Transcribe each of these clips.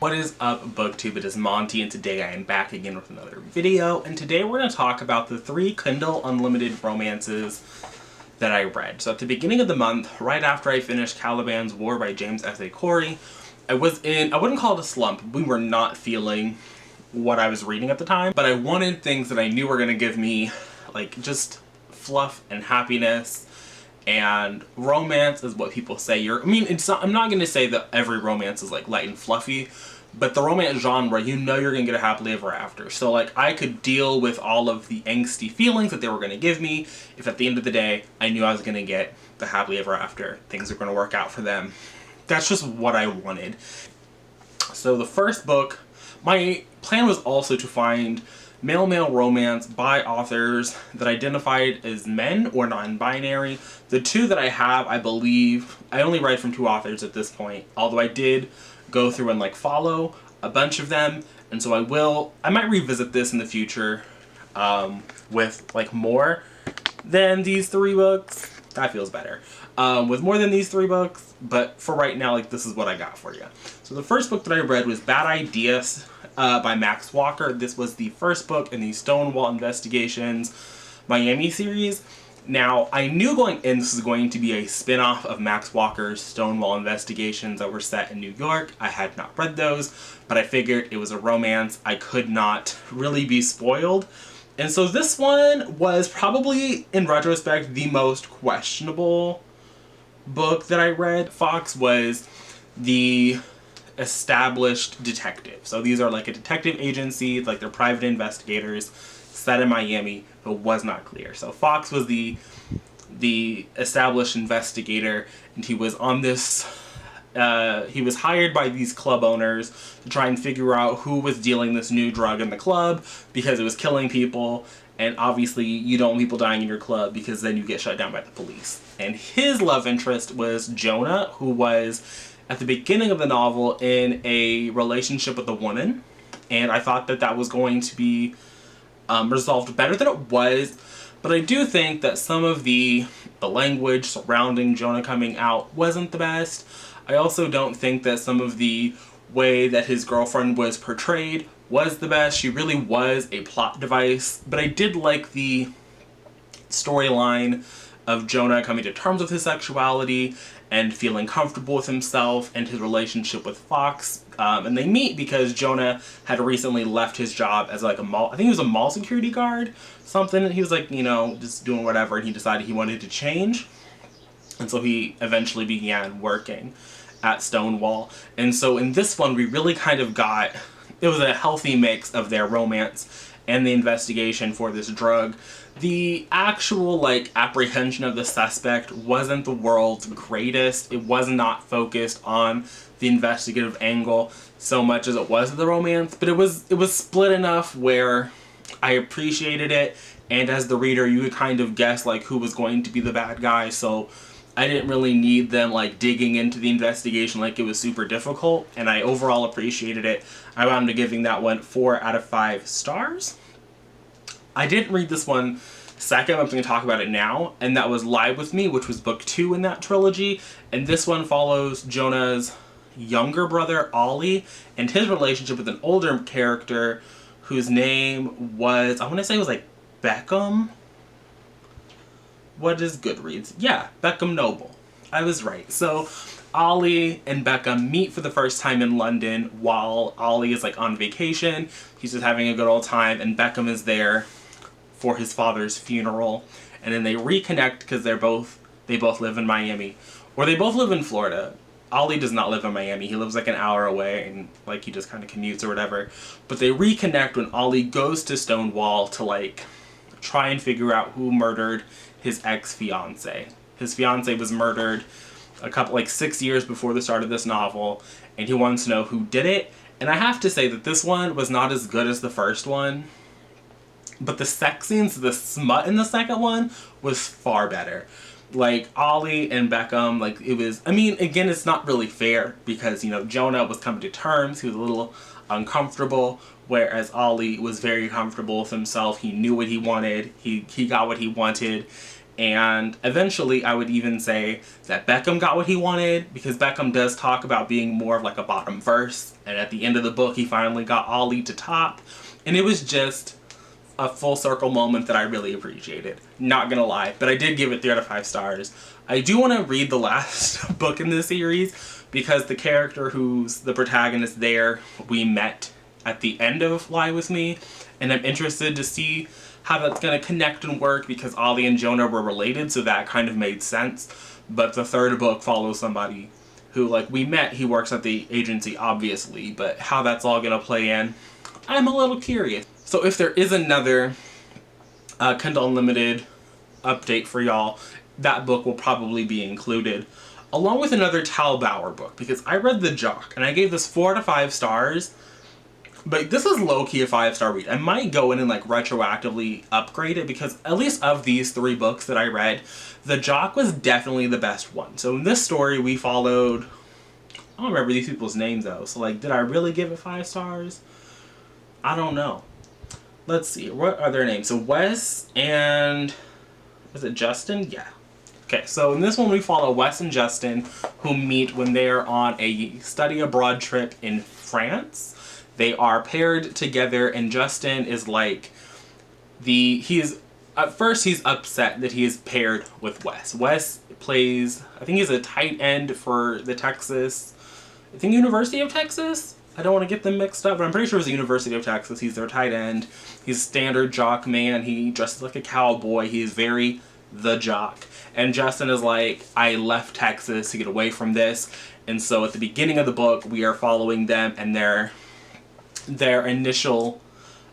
What is up, BookTube? It is Monty, and today I am back again with another video. And today we're going to talk about the 3 Kindle Unlimited romances that I read. So at the beginning of the month, right after I finished Caliban's War by James S.A. Corey, I wouldn't call it a slump. We were not feeling what I was reading at the time, but I wanted things that I knew were going to give me, like, just fluff and happiness. And romance is what people say. I'm not going to say that every romance is like light and fluffy, but the romance genre, you know you're going to get a happily ever after. So like I could deal with all of the angsty feelings that they were going to give me if at the end of the day I knew I was going to get the happily ever after. Things are going to work out for them. That's just what I wanted. So the first book, my plan was also to find male-male romance by authors that identified as men or non-binary. The 2 that I have, I believe, I only read from 2 authors at this point, although I did go through and like follow a bunch of them, and so I might revisit this in the future with like more than these 3 books. That feels better. With more than these 3 books, but for right now, like, this is what I got for you. So the first book that I read was Bad Ideas by Max Walker. This was the first book in the Stonewall Investigations Miami series. Now, I knew going in this was going to be a spin-off of Max Walker's Stonewall Investigations that were set in New York. I had not read those, but I figured it was a romance. I could not really be spoiled. And so this one was probably, in retrospect, the most questionable book that I read. Fox was the established detective. So these are like a detective agency, like they're private investigators set in Miami, but was not clear. So Fox was the established investigator, and he was on this he was hired by these club owners to try and figure out who was dealing this new drug in the club because it was killing people, and obviously you don't want people dying in your club because then you get shut down by the police. And his love interest was Jonah, who was at the beginning of the novel in a relationship with a woman, and I thought that that was going to be resolved better than it was, but I do think that some of the language surrounding Jonah coming out wasn't the best. I also don't think that some of the way that his girlfriend was portrayed was the best. She really was a plot device, but I did like the storyline of Jonah coming to terms with his sexuality and feeling comfortable with himself and his relationship with Fox. And they meet because Jonah had recently left his job as like a mall, I think he was a mall security guard, something. He was like, you know, just doing whatever, and he decided he wanted to change. And so he eventually began working at Stonewall. And so in this one, we really kind of got, it was a healthy mix of their romance and the investigation for this drug. The actual, like, apprehension of the suspect wasn't the world's greatest. It was not focused on the investigative angle so much as it was the romance, but it was split enough where I appreciated it, and as the reader, you could kind of guess, like, who was going to be the bad guy, so I didn't really need them, like, digging into the investigation like it was super difficult, and I overall appreciated it. I wound up giving that one 4 out of 5 stars. I didn't read this one second, I'm going to talk about it now, and that was Lie With Me, which was book 2 in that trilogy, and this one follows Jonah's younger brother, Ollie, and his relationship with an older character whose name was, I want to say it was like Beckham? What is Goodreads? Yeah, Beckham Noble. I was right. So Ollie and Beckham meet for the first time in London while Ollie is like on vacation. He's just having a good old time, and Beckham is there for his father's funeral, and then they reconnect because they both live in Miami, or they both live in Florida. Ollie does not live in Miami. He lives like an hour away, and like he just kind of commutes or whatever. But they reconnect when Ollie goes to Stonewall to like try and figure out who murdered his ex-fiance. His fiance was murdered 6 years before the start of this novel, and he wants to know who did it. And I have to say that this one was not as good as the first one, but the sex scenes, the smut in the second one was far better. Like, Ollie and Beckham, like, it was, I mean, again, it's not really fair because, you know, Jonah was coming to terms, he was a little uncomfortable, whereas Ollie was very comfortable with himself. He knew what he wanted, he got what he wanted, And eventually I would even say that Beckham got what he wanted, because Beckham does talk about being more of like a bottom verse, and at the end of the book he finally got Ollie to top, and it was just a full circle moment that I really appreciated. Not gonna lie, but I did give it 3 out of 5 stars. I do want to read the last book in this series, because the character who's the protagonist there, we met at the end of Lie With Me, and I'm interested to see how that's going to connect and work, because Ollie and Jonah were related, so that kind of made sense. But the third book follows somebody who, like, we met, he works at the agency, obviously, but how that's all going to play in, I'm a little curious. So if there is another Kindle Unlimited update for y'all, that book will probably be included, along with another Tal Bauer book, because I read The Jock, and I gave this 4 out of 5 stars, but this is low-key a 5-star read. I might go in and like retroactively upgrade it, because at least of these 3 books that I read, The Jock was definitely the best one. So in this story we followed, I don't remember these people's names though, so like, did I really give it 5 stars? I don't know. Let's see, what are their names? So Wes and, was it Justin? Yeah. Okay, so in this one we follow Wes and Justin, who meet when they're on a study abroad trip in France. They are paired together, and Justin is like at first he's upset that he is paired with Wes. Wes plays, I think he's a tight end for the University of Texas? I don't want to get them mixed up, but I'm pretty sure it's the University of Texas. He's their tight end. He's a standard jock man. He dresses like a cowboy. He is very the jock. And Justin is like, I left Texas to get away from this. And so at the beginning of the book, we are following them and their initial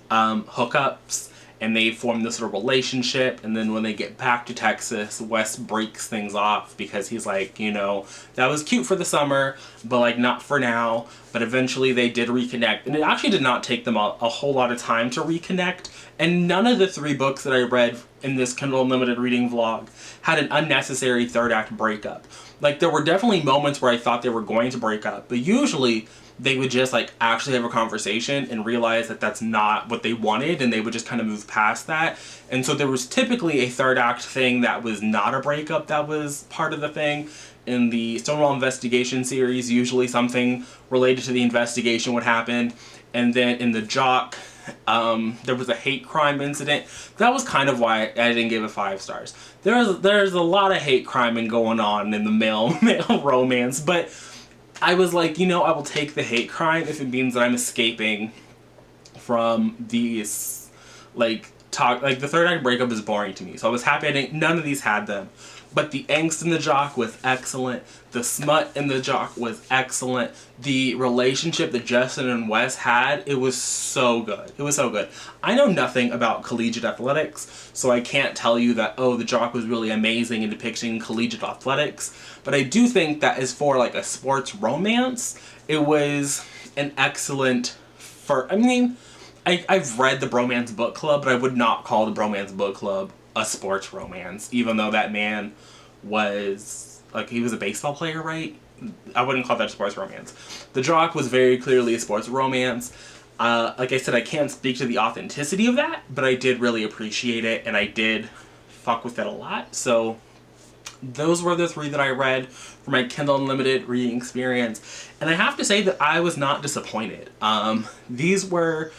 hookups, and they form this little relationship, and then when they get back to Texas, Wes breaks things off because he's like, you know, that was cute for the summer, but like not for now. But eventually they did reconnect, and it actually did not take them a whole lot of time to reconnect, and none of the 3 books that I read in this Kindle Unlimited reading vlog had an unnecessary third act breakup. Like, there were definitely moments where I thought they were going to break up, but usually they would just like actually have a conversation and realize that that's not what they wanted, and they would just kind of move past that. And so there was typically a third act thing that was not a breakup that was part of the thing. In the Stonewall Investigation series, usually something related to the investigation would happen. And then in The Jock, there was a hate crime incident. That was kind of why I didn't give it 5 stars. There's a lot of hate crime going on in the male romance, but I was like, you know, I will take the hate crime if it means that I'm escaping from these, like, the third act breakup is boring to me. So I was happy none of these had them. But the angst in The Jock was excellent. The smut in The Jock was excellent. The relationship that Justin and Wes had, it was so good. It was so good. I know nothing about collegiate athletics, so I can't tell you that, oh, The Jock was really amazing in depicting collegiate athletics. But I do think that as for like a sports romance, it was an excellent I've read the Bromance Book Club, but I would not call the Bromance Book Club a sports romance, even though that man was, like, he was a baseball player, right? I wouldn't call that a sports romance. The Jock was very clearly a sports romance. Like I said, I can't speak to the authenticity of that, but I did really appreciate it, and I did fuck with it a lot. So those were the 3 that I read for my Kindle Unlimited reading experience, and I have to say that I was not disappointed. These were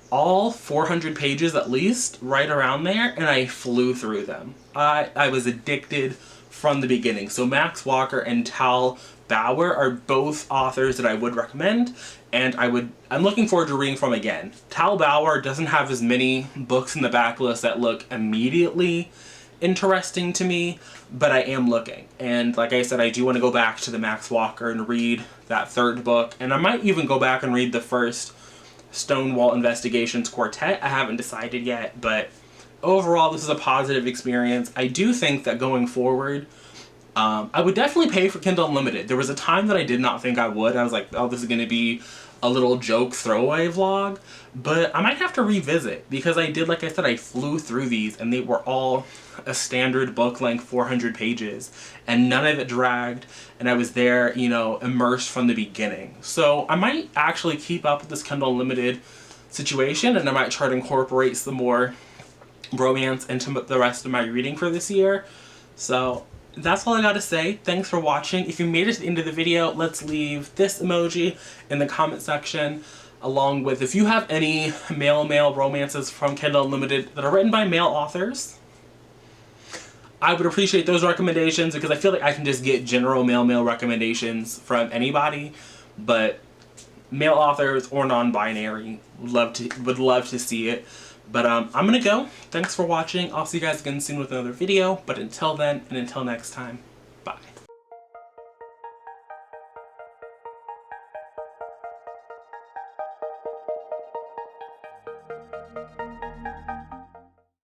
all 400 pages at least, right around there, and I flew through them. I was addicted from the beginning. So Max Walker and Tal Bauer are both authors that I would recommend, and I'm looking forward to reading from again. Tal Bauer doesn't have as many books in the backlist that look immediately interesting to me, but I am looking. And like I said, I do want to go back to the Max Walker and read that 3rd book, and I might even go back and read the first Stonewall Investigations quartet. I haven't decided yet, but overall this is a positive experience. I do think that going forward, I would definitely pay for Kindle Unlimited. There was a time that I did not think I would. I was like, oh, this is going to be a little joke throwaway vlog, but I might have to revisit, because I did, like I said, I flew through these, and they were all a standard book length, 400 pages, and none of it dragged, and I was there, you know, immersed from the beginning. So I might actually keep up with this Kindle Unlimited situation, and I might try to incorporate some more romance into the rest of my reading for this year. So that's all I gotta say. Thanks for watching. If you made it to the end of the video, let's leave this emoji in the comment section, along with if you have any male romances from Kindle Unlimited that are written by male authors. I would appreciate those recommendations because I feel like I can just get general male recommendations from anybody, but male authors or non-binary would love to see it. But I'm gonna go. Thanks for watching. I'll see you guys again soon with another video. But until then, and until next time.